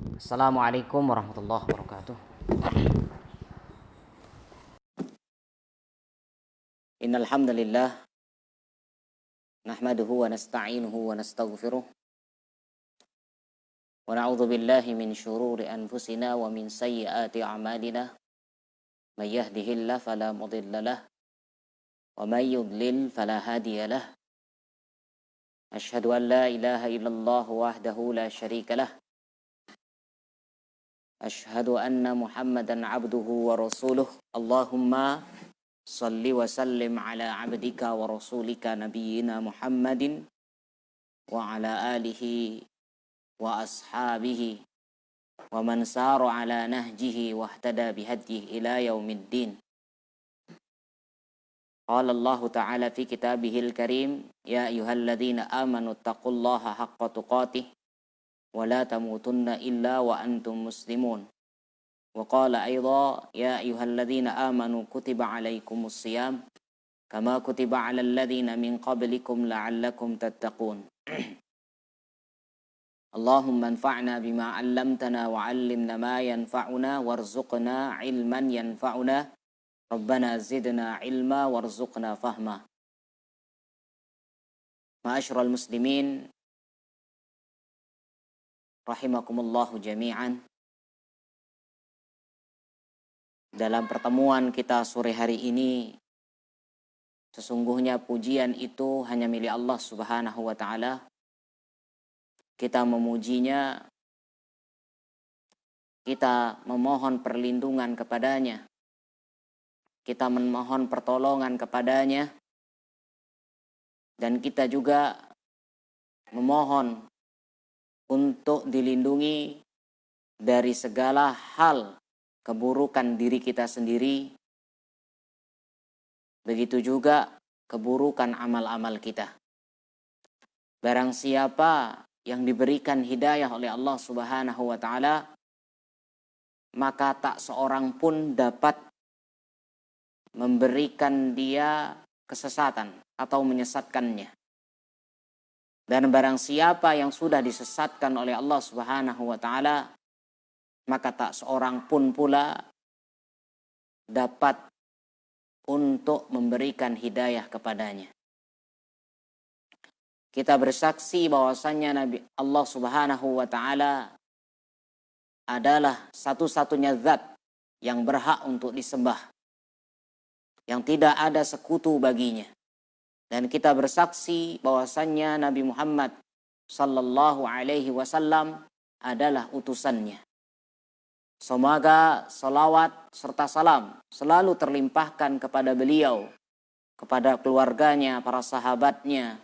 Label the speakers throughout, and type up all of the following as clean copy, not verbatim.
Speaker 1: Assalamualaikum warahmatullahi wabarakatuh. Innal hamdalillah nahmaduhu wa nasta'inuhu wa nastaghfiruh wa na'udzu billahi min syururi anfusina wa min sayyiati a'malina. May yahdihillahu fala mudhillalah wa may yudlil fala hadiyalah. Asyhadu an la ilaha illallah wahdahu la syarikalah. Asyhadu anna Muhammadan abduhu wa rasuluh. Allahumma salli wa sallim ala abdika wa rasulika nabiyyina Muhammadin wa ala alihi wa ashabihi wa man sara ala nahjihi wa ihtada bihadyihi ila yaumiddin. Qala Allah Ta'ala fi kitabihil karim, ya ayyuhalladzina amanu taqullaha haqqa tuqatih wa la tamutunna illa wa antum muslimun. Wa qala aidha, ya ayyuhalladzina amanu kutiba alaikumus siyam kama kutiba alal ladzina min qablikum la'allakum tattaqun. Allahumma anfa'na bima 'allamtana wa 'allimna ma yanfa'una warzuqna 'ilman yanfa'una. Rabbana zidna 'ilma warzuqna fahma. Ma'asyiral muslimin rahimakumullahu jami'an. Dalam pertemuan kita sore hari ini, sesungguhnya pujian itu hanya milik Allah Subhanahu wa taala. Kita memujinya, kita memohon perlindungan kepadanya, kita memohon pertolongan kepadanya, dan kita juga memohon untuk dilindungi dari segala hal keburukan diri kita sendiri, begitu juga keburukan amal-amal kita. Barang siapa yang diberikan hidayah oleh Allah Subhanahu wa taala, maka tak seorang pun dapat memberikan dia kesesatan atau menyesatkannya. Dan barang siapa yang sudah disesatkan oleh Allah Subhanahu wa taala, maka tak seorang pun pula dapat untuk memberikan hidayah kepadanya. Kita bersaksi bahwasannya Nabi Allah Subhanahu wa taala adalah satu-satunya zat yang berhak untuk disembah, yang tidak ada sekutu baginya. Dan kita bersaksi bahwasannya Nabi Muhammad sallallahu alaihi wasallam adalah utusannya. Semoga salawat serta salam selalu terlimpahkan kepada beliau, kepada keluarganya, para sahabatnya,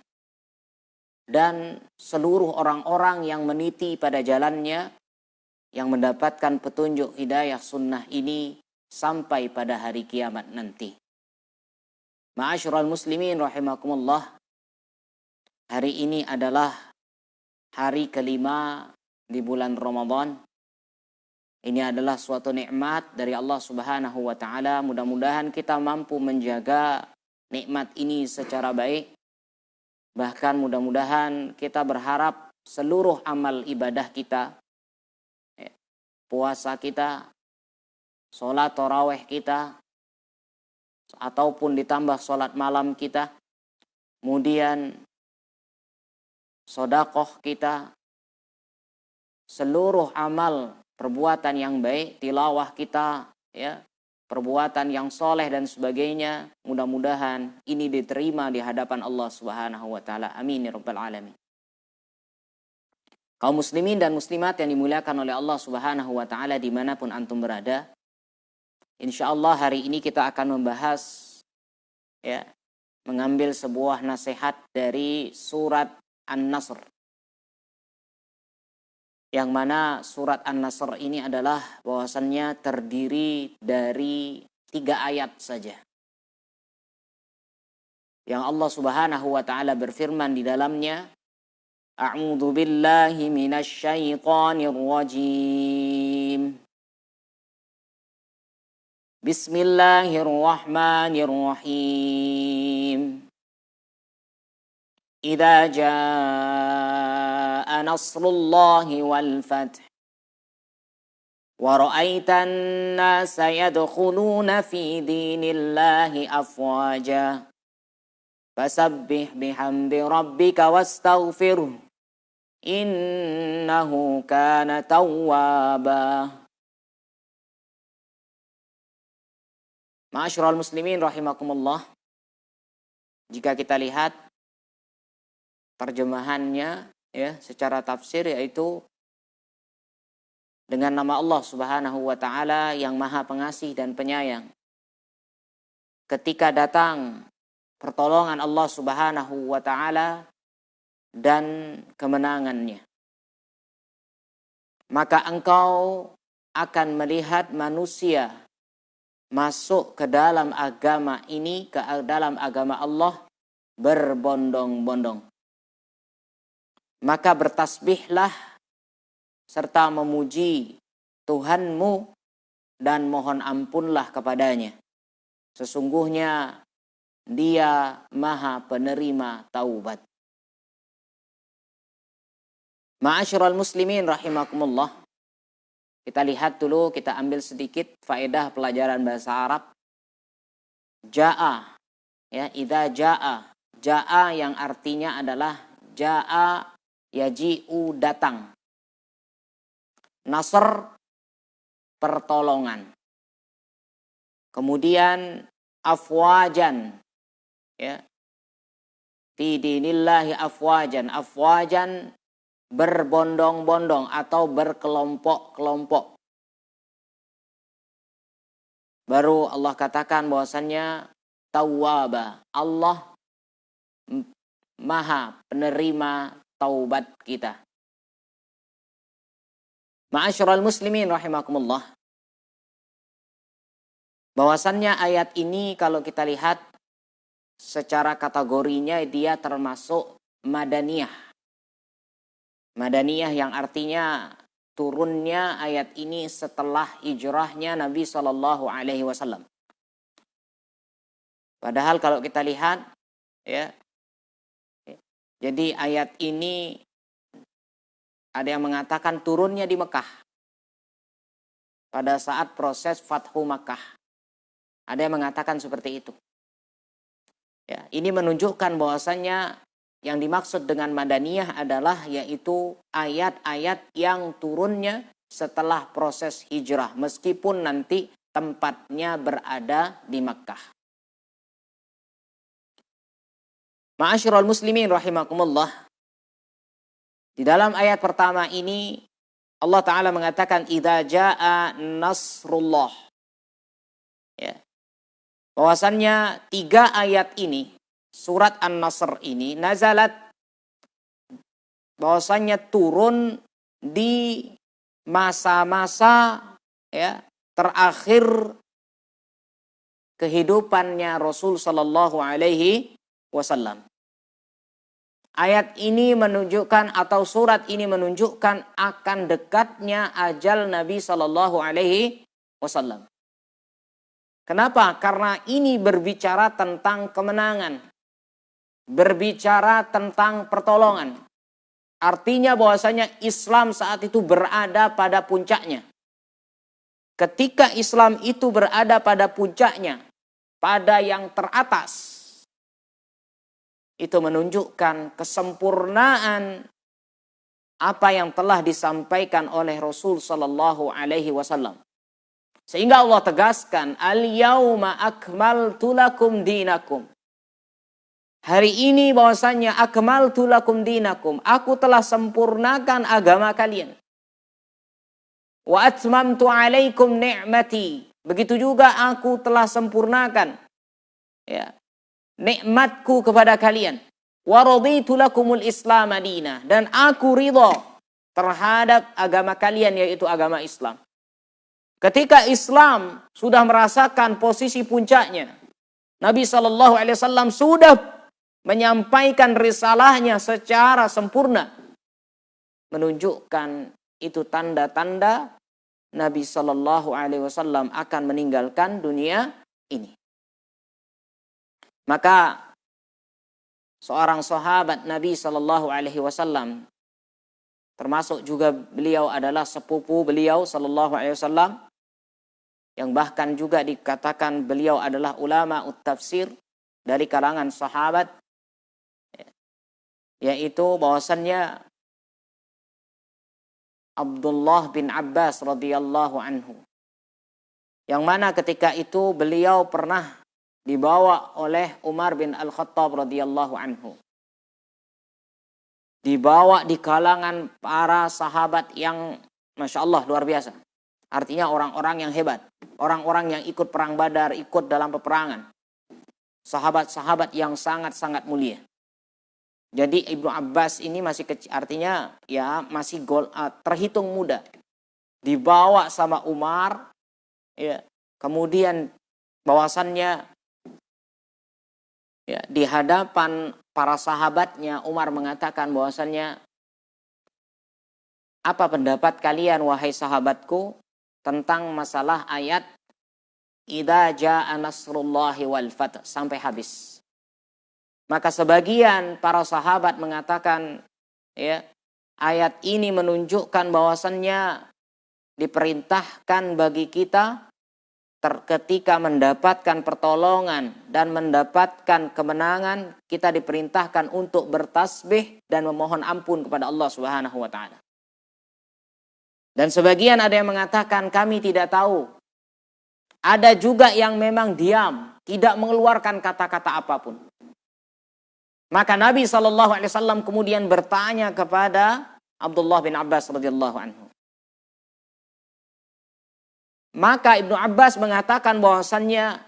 Speaker 1: dan seluruh orang-orang yang meniti pada jalannya, yang mendapatkan petunjuk hidayah sunnah ini sampai pada hari kiamat nanti. Ma'asyiral muslimin rahimakumullah, hari ini adalah hari kelima di bulan Ramadan. Ini adalah suatu nikmat dari Allah Subhanahu wa taala. Mudah-mudahan kita mampu menjaga nikmat ini secara baik. Bahkan mudah-mudahan kita berharap seluruh amal ibadah kita, puasa kita, sholat tarawih kita, ataupun ditambah sholat malam kita, kemudian sedekah kita, seluruh amal perbuatan yang baik, tilawah kita, ya, perbuatan yang soleh dan sebagainya, mudah-mudahan ini diterima di hadapan Allah Subhanahu wa taala. Amin ya rabbal alamin. Kaum muslimin dan muslimat yang dimuliakan oleh Allah Subhanahu wa taala dimanapun antum berada, insyaallah hari ini kita akan membahas, ya, mengambil sebuah nasihat dari surat An-Nasr. Yang mana surat An-Nasr ini adalah bahwasannya terdiri dari 3 ayat saja. Yang Allah Subhanahu wa taala berfirman di dalamnya, A'udzu billahi minasy syaithanir rajim. Bismillahirrahmanirrahim. Idza jaa nasrullahi wal fath Wa ra'aitan nasa yadkhuluna fi dinillahi afwaja. Fasabbih bihamdi rabbika wastaghfirhu. Innahu kana tawwaba. Ma'asyiral muslimin rahimakumullah. Jika kita lihat terjemahannya ya secara tafsir, yaitu dengan nama Allah Subhanahu wa taala yang Maha Pengasih dan Penyayang. Ketika datang pertolongan Allah Subhanahu wa taala dan kemenangannya, maka engkau akan melihat manusia masuk ke dalam agama ini, ke dalam agama Allah berbondong-bondong. Maka bertasbihlah serta memuji Tuhanmu dan mohon ampunlah kepadanya. Sesungguhnya Dia Maha Penerima Taubat. Ma'asyiral muslimin rahimakumullah. Kita lihat dulu, kita ambil sedikit faedah pelajaran bahasa Arab. Ja'a, ya, idza ja'a. Ja'a yang artinya adalah ja'a yaji'u, datang. Nasr, pertolongan. Kemudian afwajan, ya. Fi dinillahi afwajan. Afwajan berbondong-bondong atau berkelompok-kelompok. Baru Allah katakan bahwasannya tawwaba. Allah Maha penerima taubat kita. Ma'asyiral muslimin rahimakumullah. Bahwasannya ayat ini kalau kita lihat secara kategorinya dia termasuk madaniyah. Madaniyah yang artinya turunnya ayat ini setelah hijrahnya Nabi SAW. Padahal kalau kita lihat, ya, jadi ayat ini ada yang mengatakan turunnya di Mekah pada saat proses Fathu Makkah. Ada yang mengatakan seperti itu. Ya, ini menunjukkan bahwasannya yang dimaksud dengan madaniyah adalah yaitu ayat-ayat yang turunnya setelah proses hijrah, meskipun nanti tempatnya berada di Makkah. Ma'asyiral muslimin rahimakumullah. Di dalam ayat pertama ini Allah Ta'ala mengatakan idza jaa nasrullah. Ya. Bahwasannya 3 ayat ini, surat An-Nasr ini nazalat, bahwasannya turun di masa-masa, ya, terakhir kehidupannya Rasul sallallahu alaihi wasallam. Ayat ini menunjukkan atau surat ini menunjukkan akan dekatnya ajal Nabi sallallahu alaihi wasallam. Kenapa? Karena ini berbicara tentang kemenangan. Berbicara tentang pertolongan. Artinya bahwasanya Islam saat itu berada pada puncaknya. Ketika Islam itu berada pada puncaknya, pada yang teratas, itu menunjukkan kesempurnaan apa yang telah disampaikan oleh Rasul sallallahu alaihi wasallam. Sehingga Allah tegaskan, al-yauma akmaltu lakum dinakum. Hari ini bahwasanya akmaltu lakum dinakum, aku telah sempurnakan agama kalian. Wa atmamtu alaikum ni'mati. Begitu juga aku telah sempurnakan, ya, nikmatku kepada kalian. Wa raditu lakumul Islam madina, dan aku ridha terhadap agama kalian, yaitu agama Islam. Ketika Islam sudah merasakan posisi puncaknya, Nabi SAW sudah menyampaikan risalahnya secara sempurna. Menunjukkan itu tanda-tanda Nabi SAW akan meninggalkan dunia ini. Maka seorang sahabat Nabi SAW termasuk juga beliau adalah sepupu beliau sallallahu alaihi wasallam, yang bahkan juga dikatakan beliau adalah ulama tafsir dari kalangan sahabat, yaitu bahwasannya Abdullah bin Abbas radhiyallahu anhu, yang mana ketika itu beliau pernah dibawa oleh Umar bin Al-Khattab radhiyallahu anhu, dibawa di kalangan para sahabat yang Masya Allah luar biasa. Artinya orang-orang yang hebat, orang-orang yang ikut perang Badar, ikut dalam peperangan, sahabat-sahabat yang sangat-sangat mulia. Jadi Ibnu Abbas ini masih kecil, artinya ya masih terhitung muda, dibawa sama Umar, ya, kemudian bahwasannya ya, di hadapan para sahabatnya Umar mengatakan bahwasannya, apa pendapat kalian wahai sahabatku tentang masalah ayat idza jaa nasrullahi wal fath sampai habis. Maka sebagian para sahabat mengatakan, ya, ayat ini menunjukkan bahwasannya diperintahkan bagi kita ketika mendapatkan pertolongan dan mendapatkan kemenangan, kita diperintahkan untuk bertasbih dan memohon ampun kepada Allah Subhanahu wa taala. Dan sebagian ada yang mengatakan kami tidak tahu. Ada juga yang memang diam, tidak mengeluarkan kata-kata apapun. Maka Nabi SAW kemudian bertanya kepada Abdullah bin Abbas radhiyallahu anhu. Maka Ibnu Abbas mengatakan bahwasannya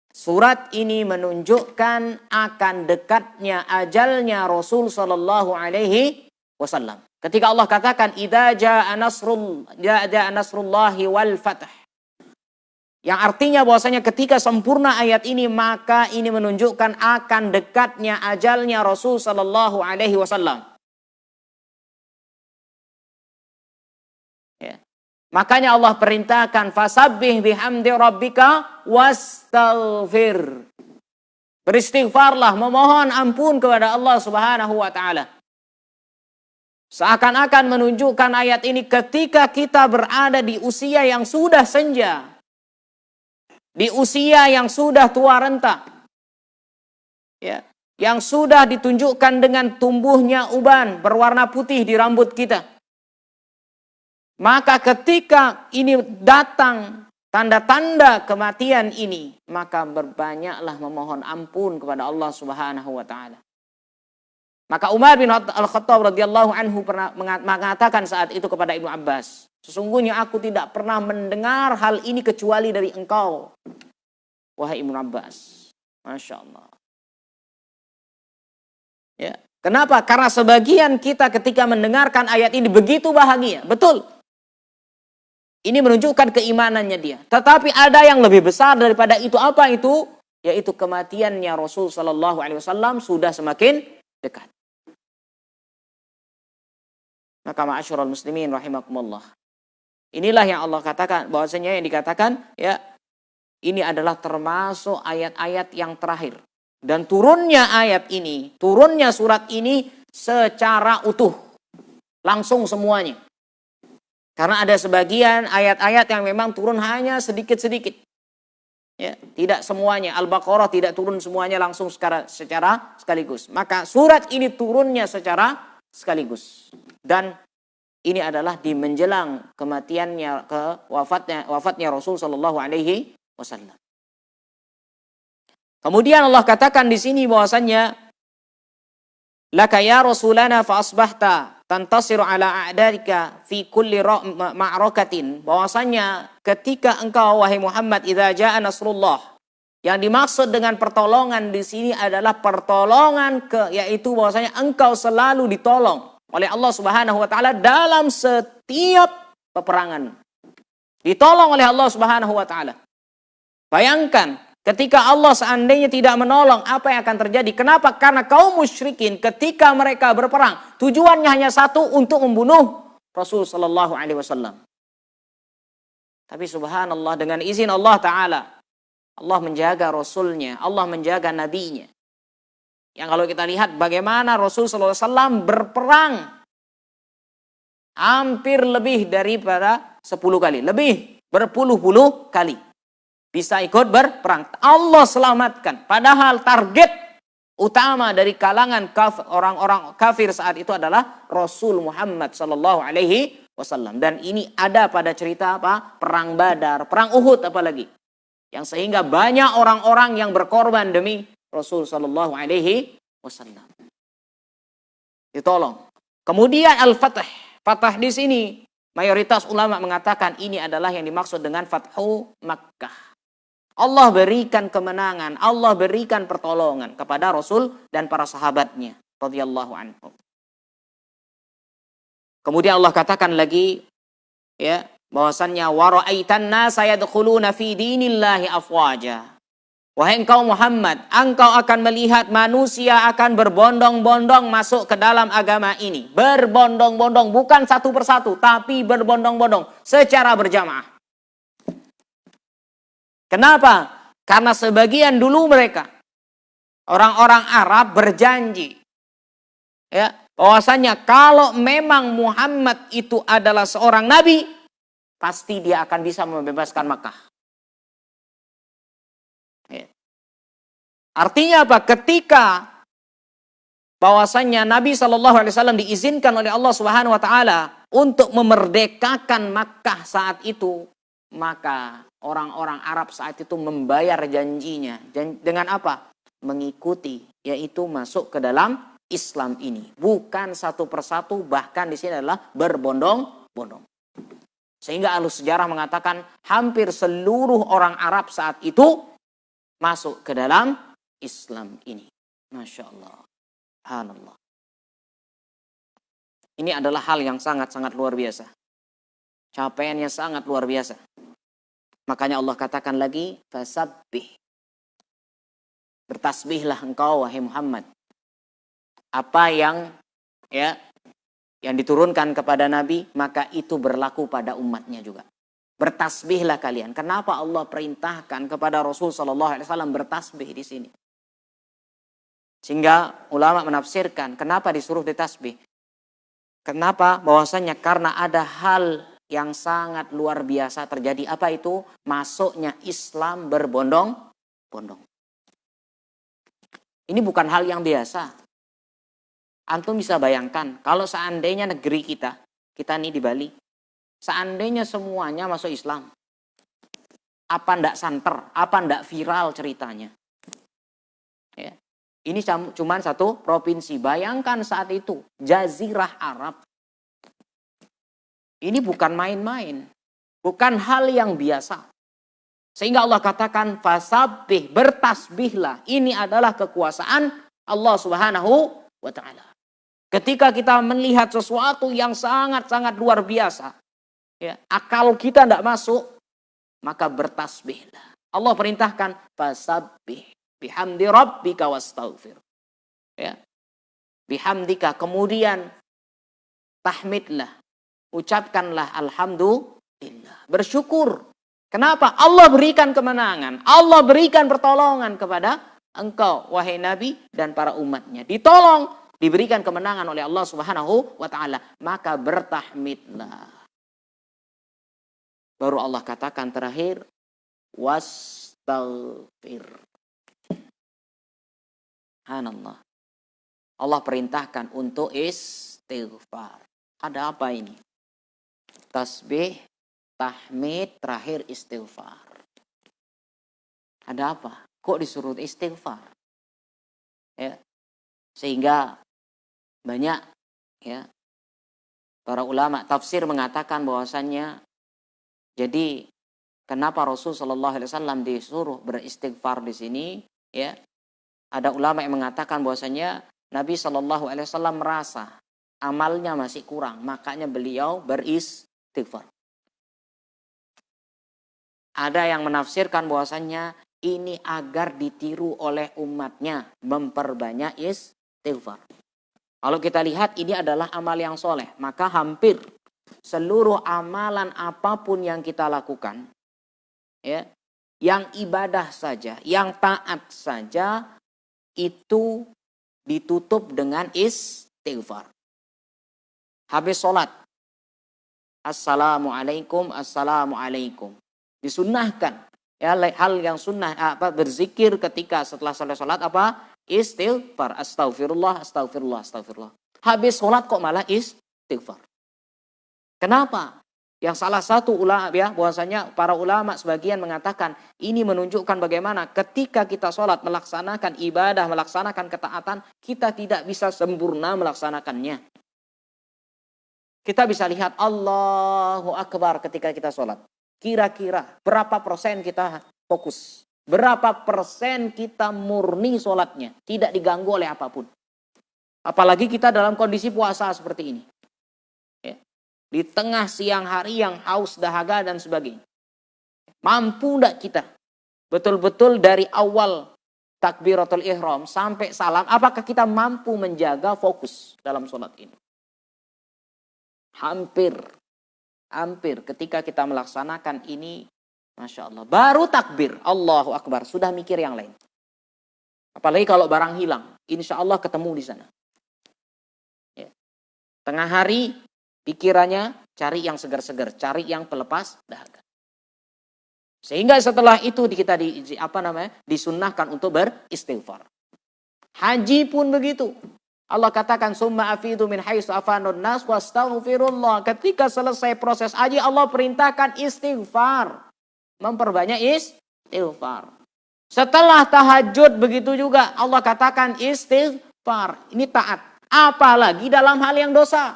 Speaker 1: surat ini menunjukkan akan dekatnya ajalnya Rasul sallallahu alaihi wasallam. Ketika Allah katakan idza jaa nasrullahi wal fath, yang artinya bahwasanya ketika sempurna ayat ini, maka ini menunjukkan akan dekatnya ajalnya Rasul sallallahu alaihi wasallam. Ya. Makanya Allah perintahkan fasabbih bihamdi rabbika wastaghfir. Beristighfarlah, memohon ampun kepada Allah Subhanahu wa taala. Seakan-akan menunjukkan ayat ini ketika kita berada di usia yang sudah senja, di usia yang sudah tua renta, ya, yang sudah ditunjukkan dengan tumbuhnya uban berwarna putih di rambut kita. Maka ketika ini datang tanda-tanda kematian ini, maka berbanyaklah memohon ampun kepada Allah Subhanahu wa taala. Maka Umar bin Al-Khattab radhiyallahu anhu pernah mengatakan saat itu kepada Ibnu Abbas, sesungguhnya aku tidak pernah mendengar hal ini kecuali dari engkau, wahai Ibnu Abbas. Masya Allah. Ya. Kenapa? Karena sebagian kita ketika mendengarkan ayat ini begitu bahagia. Betul. Ini menunjukkan keimanannya dia. Tetapi ada yang lebih besar daripada itu. Apa itu? Yaitu kematiannya Rasul sallallahu alaihi wasallam sudah semakin dekat. Maka ma'asyiral muslimin rahimakumullah. Inilah yang Allah katakan, bahwasanya yang dikatakan, ya, ini adalah termasuk ayat-ayat yang terakhir. Dan turunnya ayat ini, turunnya surat ini secara utuh. Langsung semuanya. Karena ada sebagian ayat-ayat yang memang turun hanya sedikit-sedikit. Ya, tidak semuanya. Al-Baqarah tidak turun semuanya langsung secara sekaligus. Maka surat ini turunnya secara sekaligus. Dan ini adalah di menjelang kematiannya, wafatnya Rasul sallallahu alaihi wasallam. Kemudian Allah katakan di sini bahwasannya laka ya rasulana fa asbahta tantasiru ala a'darika fi kulli ma'rakatin, bahwasannya ketika engkau wahai Muhammad idza jaa nasrullah, yang dimaksud dengan pertolongan di sini adalah pertolongan yaitu bahwasanya engkau selalu ditolong oleh Allah Subhanahu wa taala dalam setiap peperangan. Ditolong oleh Allah Subhanahu wa taala. Bayangkan ketika Allah seandainya tidak menolong, apa yang akan terjadi? Kenapa? Karena kaum musyrikin ketika mereka berperang, tujuannya hanya satu, untuk membunuh Rasul sallallahu alaihi wasallam. Tapi subhanallah, dengan izin Allah taala, Allah menjaga Rasulnya, Allah menjaga nabinya. Yang kalau kita lihat bagaimana Rasul sallallahu alaihi wasallam berperang Hampir lebih daripada 10 kali. Lebih berpuluh-puluh kali. Bisa ikut berperang. Allah selamatkan. Padahal target utama dari kalangan orang-orang kafir saat itu adalah Rasul Muhammad Sallallahu Alaihi Wasallam. Dan ini ada pada cerita apa? Perang Badar, perang Uhud apalagi. Yang sehingga banyak orang-orang yang berkorban demi Rasul Sallallahu Alaihi Wasallam. Ditolong. Kemudian Al-Fatah. Fatah di sini mayoritas ulama mengatakan ini adalah yang dimaksud dengan Fathu Makkah. Allah berikan kemenangan, Allah berikan pertolongan kepada Rasul dan para sahabatnya radhiyallahu anhum. Kemudian Allah katakan lagi ya, bahwasannya wa ra'aitan nasa yadkhuluna fi dinillahi afwaja. Wahai engkau Muhammad, engkau akan melihat manusia akan berbondong-bondong masuk ke dalam agama ini. Berbondong-bondong, bukan satu persatu, tapi berbondong-bondong secara berjamaah. Kenapa? Karena sebagian dulu mereka, orang-orang Arab berjanji, ya, bahwasanya kalau memang Muhammad itu adalah seorang nabi, pasti dia akan bisa membebaskan Makkah. Ya. Artinya apa? Ketika bahwasanya Nabi SAW diizinkan oleh Allah Subhanahu Wa Taala untuk memerdekakan Makkah saat itu, maka orang-orang Arab saat itu membayar janjinya. Dengan apa? Mengikuti, yaitu masuk ke dalam Islam ini. Bukan satu persatu, bahkan di sini adalah berbondong-bondong. Sehingga ahli sejarah mengatakan hampir seluruh orang Arab saat itu masuk ke dalam Islam ini. Masya Allah. Subhanallah. Ini adalah hal yang sangat-sangat luar biasa. Capaiannya sangat luar biasa. Makanya Allah katakan lagi, fasabbih. Bertasbihlah engkau wahai Muhammad. Apa yang diturunkan kepada Nabi, maka itu berlaku pada umatnya juga. Bertasbihlah kalian. Kenapa Allah perintahkan kepada Rasul Sallallahu Alaihi Wasallam bertasbih di sini? Sehingga ulama menafsirkan kenapa disuruh ditasbih. Kenapa? Bahwasanya karena ada hal yang sangat luar biasa terjadi. Apa itu? Masuknya Islam berbondong-bondong. Ini bukan hal yang biasa. Antum bisa bayangkan kalau seandainya negeri kita nih di Bali, seandainya semuanya masuk Islam, apa ndak santer, apa ndak viral ceritanya? Ya. Ini cuma satu provinsi. Bayangkan saat itu, Jazirah Arab. Ini bukan main-main. Bukan hal yang biasa. Sehingga Allah katakan, fasabbih, bertasbihlah. Ini adalah kekuasaan Allah Subhanahu wa Ta'ala. Ketika kita melihat sesuatu yang sangat-sangat luar biasa, ya, akal kita tidak masuk, maka bertasbihlah. Allah perintahkan, fasabbih bihamdi rabbika wastaghfir. Ya. Bihamdika, kemudian tahmidlah, ucapkanlah alhamdulillah, bersyukur. Kenapa? Allah berikan kemenangan, Allah berikan pertolongan kepada engkau wahai Nabi dan para umatnya. Ditolong, diberikan kemenangan oleh Allah Subhanahu wa Ta'ala, maka bertahmidlah. Baru Allah katakan terakhir, wastaghfir. Subhanallah. Allah perintahkan untuk istighfar. Ada apa ini? Tasbih, tahmid, terakhir istighfar. Ada apa? Kok disuruh istighfar? Ya. Sehingga banyak ya para ulama tafsir mengatakan bahwasannya, jadi kenapa Rasul Shallallahu Alaihi Wasallam disuruh beristighfar di sini? Ya, ada ulama yang mengatakan bahwasanya Nabi Shallallahu Alaihi Wasallam merasa amalnya masih kurang, makanya beliau beristighfar. Ada yang menafsirkan bahwasannya ini agar ditiru oleh umatnya, memperbanyak istighfar. Kalau kita lihat ini adalah amal yang soleh, maka hampir seluruh amalan apapun yang kita lakukan, ya, yang ibadah saja, yang taat saja, itu ditutup dengan istighfar. Habis sholat, Assalamualaikum, assalamualaikum. Disunnahkan. Ya, hal yang sunnah berzikir ketika setelah selesai salat istighfar, astaghfirullah, astaghfirullah, astaghfirullah. Habis salat kok malah istighfar. Kenapa? Yang salah satu ulama bahwasanya para ulama sebagian mengatakan ini menunjukkan bagaimana ketika kita salat melaksanakan ibadah, melaksanakan ketaatan, kita tidak bisa sempurna melaksanakannya. Kita bisa lihat Allahu Akbar ketika kita salat. Kira-kira berapa persen kita fokus? Berapa persen kita murni sholatnya? Tidak diganggu oleh apapun. Apalagi kita dalam kondisi puasa seperti ini. Ya. Di tengah siang hari yang haus, dahaga dan sebagainya. Mampu tidak kita? Betul-betul dari awal takbiratul ihram sampai salam. Apakah kita mampu menjaga fokus dalam sholat ini? Hampir ketika kita melaksanakan ini, Masya Allah. Baru takbir, Allahu Akbar, sudah mikir yang lain. Apalagi kalau barang hilang, insya Allah ketemu di sana. Ya. Tengah hari, pikirannya cari yang segar-segar, cari yang pelepas dahaga. Sehingga setelah itu kita disunnahkan untuk beristighfar. Haji pun begitu. Allah katakan summa afidu min haitsu afanun nas wastaghfirullah. Ketika selesai proses haji Allah perintahkan istighfar. Memperbanyak istighfar. Setelah tahajud begitu juga Allah katakan istighfar. Ini taat. Apalagi dalam hal yang dosa.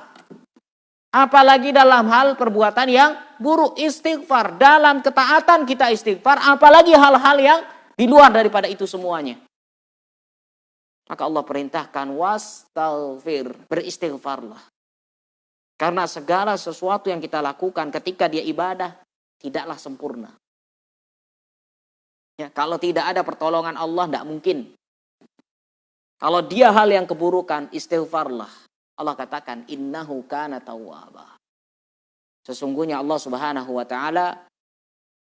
Speaker 1: Apalagi dalam hal perbuatan yang buruk, istighfar. Dalam ketaatan kita istighfar, apalagi hal-hal yang di luar daripada itu semuanya. Maka Allah perintahkan wastaghfir, beristighfarlah. Karena segala sesuatu yang kita lakukan ketika dia ibadah tidaklah sempurna. Ya, kalau tidak ada pertolongan Allah tidak mungkin. Kalau dia hal yang keburukan, istighfarlah. Allah katakan innahu kana tawwaba. Sesungguhnya Allah Subhanahu wa taala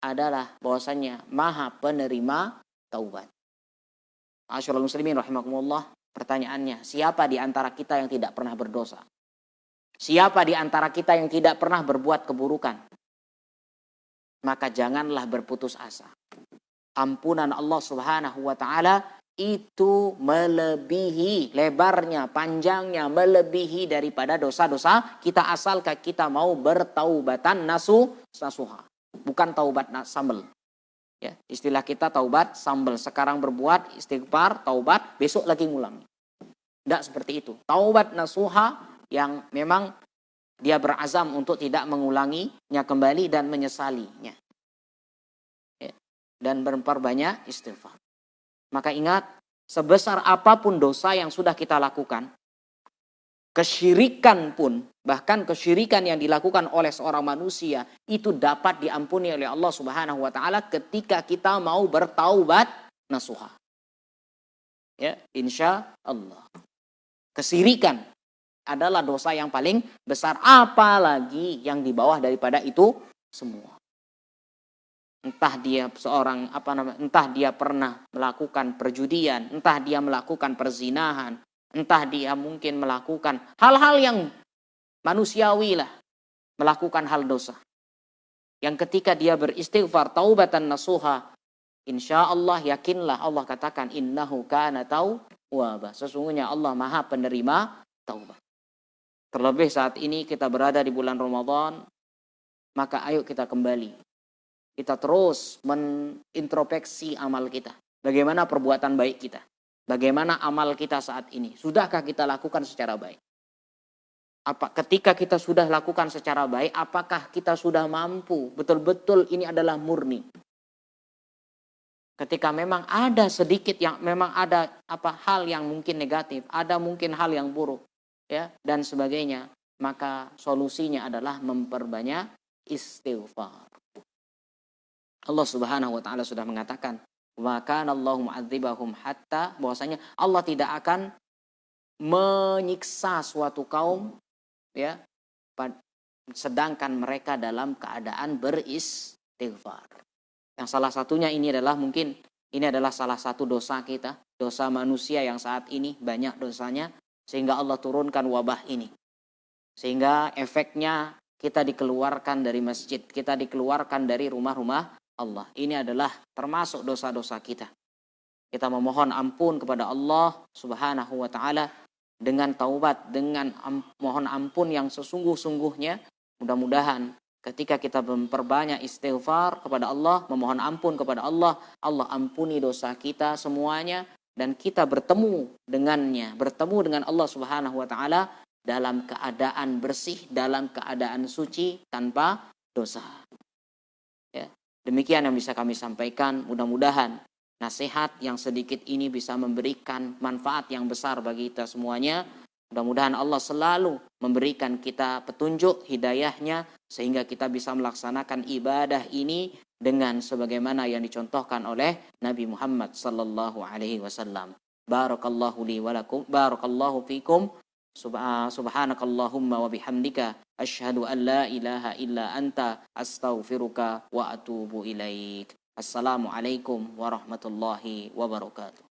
Speaker 1: adalah bahwasanya Maha penerima taubat. Ma'asyiral muslimin rahimakumullah, pertanyaannya, siapa di antara kita yang tidak pernah berdosa? Siapa di antara kita yang tidak pernah berbuat keburukan? Maka janganlah berputus asa. Ampunan Allah Subhanahu wa taala itu melebihi lebarnya, panjangnya, melebihi daripada dosa-dosa kita asalkan kita mau bertaubatan nasuha. Bukan taubat sambel. Ya, istilah kita taubat sambel. Sekarang berbuat istighfar, taubat, besok lagi ngulang. Tidak seperti itu. Taubat nasuha yang memang dia berazam untuk tidak mengulanginya kembali dan menyesalinya. Ya, dan memperbanyak istighfar. Maka ingat, sebesar apapun dosa yang sudah kita lakukan, kesyirikan pun, bahkan kesyirikan yang dilakukan oleh seorang manusia, itu dapat diampuni oleh Allah Subhanahu wa taala ketika kita mau bertaubat nasuha. Ya, insya Allah. Kesyirikan adalah dosa yang paling besar, apalagi yang di bawah daripada itu semua. Entah dia entah dia pernah melakukan perjudian, entah dia melakukan perzinahan, entah dia mungkin melakukan hal-hal yang manusiawi lah, melakukan hal dosa. Yang ketika dia beristighfar taubatan nasuha, insya Allah yakinlah Allah katakan innahu kana tawwaba. Sesungguhnya Allah Maha penerima taubat. Terlebih saat ini kita berada di bulan Ramadan, maka ayo kita kembali. Kita terus menintrospeksi amal kita. Bagaimana perbuatan baik kita? Bagaimana amal kita saat ini? Sudahkah kita lakukan secara baik? Ketika kita sudah lakukan secara baik, apakah kita sudah mampu? Betul-betul ini adalah murni. Ketika memang ada sedikit yang memang ada hal yang mungkin negatif, ada mungkin hal yang buruk, ya dan sebagainya, maka solusinya adalah memperbanyak istighfar. Allah Subhanahu wa taala sudah mengatakan, "Wa kana Allahu mu'adzibahum hatta", bahwasanya Allah tidak akan menyiksa suatu kaum ya sedangkan mereka dalam keadaan beristighfar. Yang salah satunya ini adalah salah satu dosa kita, dosa manusia yang saat ini banyak dosanya sehingga Allah turunkan wabah ini. Sehingga efeknya kita dikeluarkan dari masjid, kita dikeluarkan dari rumah-rumah Allah. Ini adalah termasuk dosa-dosa kita. Kita memohon ampun kepada Allah Subhanahu wa taala dengan taubat, dengan mohon ampun yang sesungguh-sungguhnya. Mudah-mudahan ketika kita memperbanyak istighfar kepada Allah, memohon ampun kepada Allah, Allah ampuni dosa kita semuanya dan kita bertemu dengannya, bertemu dengan Allah Subhanahu wa taala dalam keadaan bersih, dalam keadaan suci, tanpa dosa. Ya, demikian yang bisa kami sampaikan. Mudah-mudahan nasihat yang sedikit ini bisa memberikan manfaat yang besar bagi kita semuanya. Mudah-mudahan Allah selalu memberikan kita petunjuk hidayahnya sehingga kita bisa melaksanakan ibadah ini dengan sebagaimana yang dicontohkan oleh Nabi Muhammad sallallahu alaihi wasallam. Barakallahu li wa lakum, barakallahu fikum. Subhanakallahumma wa bihamdika asyhadu an la ilaha illa anta astaghfiruka wa atubu ilaik. Assalamualaikum warahmatullahi wabarakatuh.